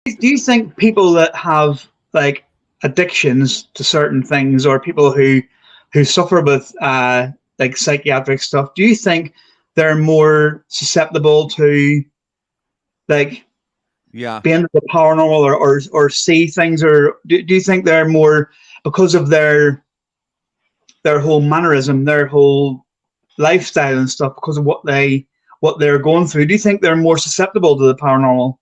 Do you think people that have like addictions to certain things, or people who suffer with like psychiatric stuff, do you think they're more susceptible to like Yeah. being the paranormal, or see things, or do you think they're more because of their whole mannerism, their whole lifestyle and stuff, because of what they're going through? Do you think they're more susceptible to the paranormal?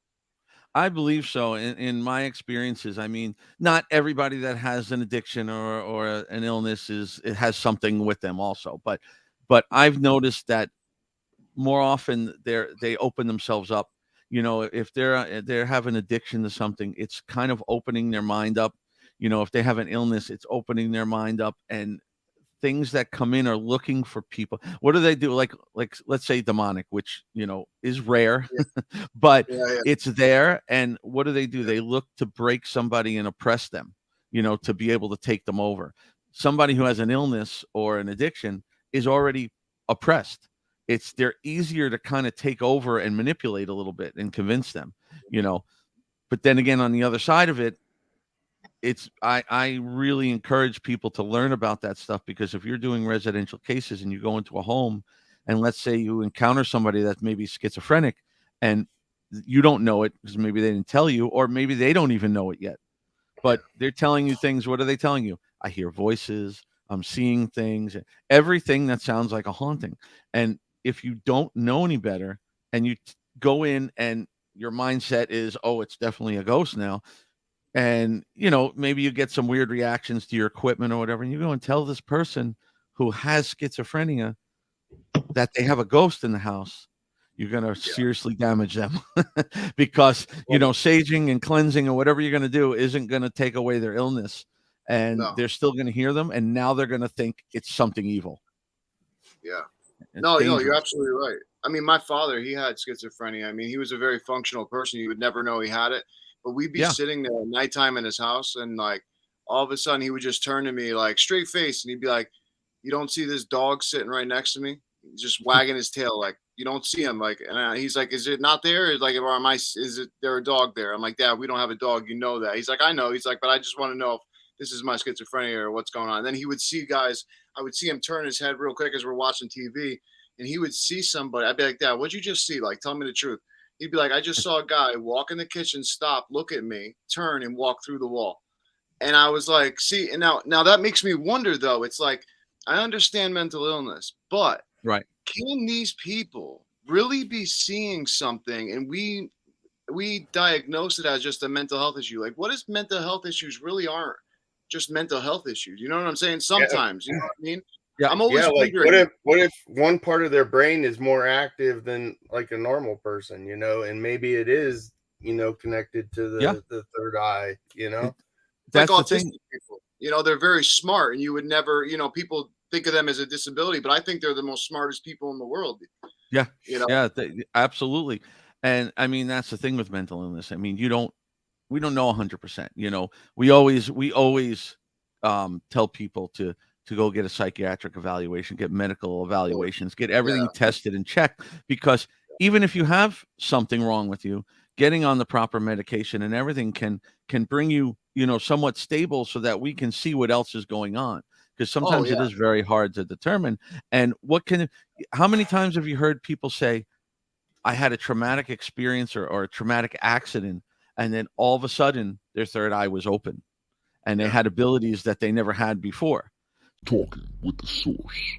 I believe so. In my experiences, I mean, not everybody that has an addiction or an illness is it has something with them also, but I've noticed that more often they open themselves up. You know, if they have an addiction to something, it's kind of opening their mind up. You know, if they have an illness, it's opening their mind up, and things that come in are looking for people. What do they do? Like let's say demonic, which is rare, Yeah, but yeah, yeah. it's there. And what do? They look to break somebody and oppress them, to be able to take them over. Somebody who has an illness or an addiction is already oppressed. They're easier to kind of take over and manipulate a little bit and convince them, you know. But then again, on the other side of it, I really encourage people to learn about that stuff, because if you're doing residential cases and you go into a home and let's say you encounter somebody that's maybe schizophrenic and you don't know it because maybe they didn't tell you, or maybe they don't even know it yet, but they're telling you things. What are they telling you? I hear voices, I'm seeing things, everything that sounds like a haunting. And if you don't know any better and you go in and your mindset is, oh, it's definitely a ghost now, and maybe you get some weird reactions to your equipment or whatever, and you go and tell this person who has schizophrenia that they have a ghost in the house, you're going to Yeah. seriously damage them. Because Well, saging and cleansing and whatever you're going to do isn't going to take away their illness, and no. they're still going to hear them, and now they're going to think it's something evil. Yeah. It's No, you're dangerous. absolutely right. I mean, my father, he had schizophrenia. I mean, he was a very functional person. You would never know he had it. But we'd be Yeah. sitting there at nighttime in his house, and like all of a sudden he would just turn to me like straight face, and he'd be like, "You don't see this dog sitting right next to me? He's just wagging his tail, like you don't see him." Like, and he's like, "Is it not there? Is like, or am I? Is it there a dog there?" I'm like, "Dad, we don't have a dog. You know that." He's like, "I know." He's like, "But I just want to know if this is my schizophrenia or what's going on." And then he would see guys. I would see him turn his head real quick as we're watching TV, and he would see somebody. I'd be like, "Dad, what'd you just see? Like, tell me the truth." He'd be like, "I just saw a guy walk in the kitchen, stop, look at me, turn, and walk through the wall." And I was like, "See," and now that makes me wonder though. It's like I understand mental illness, but Right. can these people really be seeing something, and we diagnose it as just a mental health issue? Like, what if mental health issues really aren't just mental health issues? You know what I'm saying? Yeah, Sometimes, you know what I mean? Yeah. I'm yeah. always Like, wondering. what if one part of their brain is more active than like a normal person, and maybe it is, connected to Yeah. the third eye, It, It's like that's the autistic thing. people. They're very smart, and you would never, people think of them as a disability, but I think they're the most smartest people in the world. Yeah. You know, Yeah. Absolutely. And I mean, that's the thing with mental illness. I mean, we don't know 100%. We always tell people to go get a psychiatric evaluation, get medical so, evaluations, get yeah, everything tested and checked, because even if you have something wrong with you, getting on the proper medication and everything can bring you, somewhat stable, so that we can see what else is going on, because oh sometimes yeah, it is very hard to determine. And how many times have you heard people say, I had a traumatic experience, or a traumatic accident, and then all of a sudden their third eye was open and they yeah. had abilities that they never had before. Talking with the source.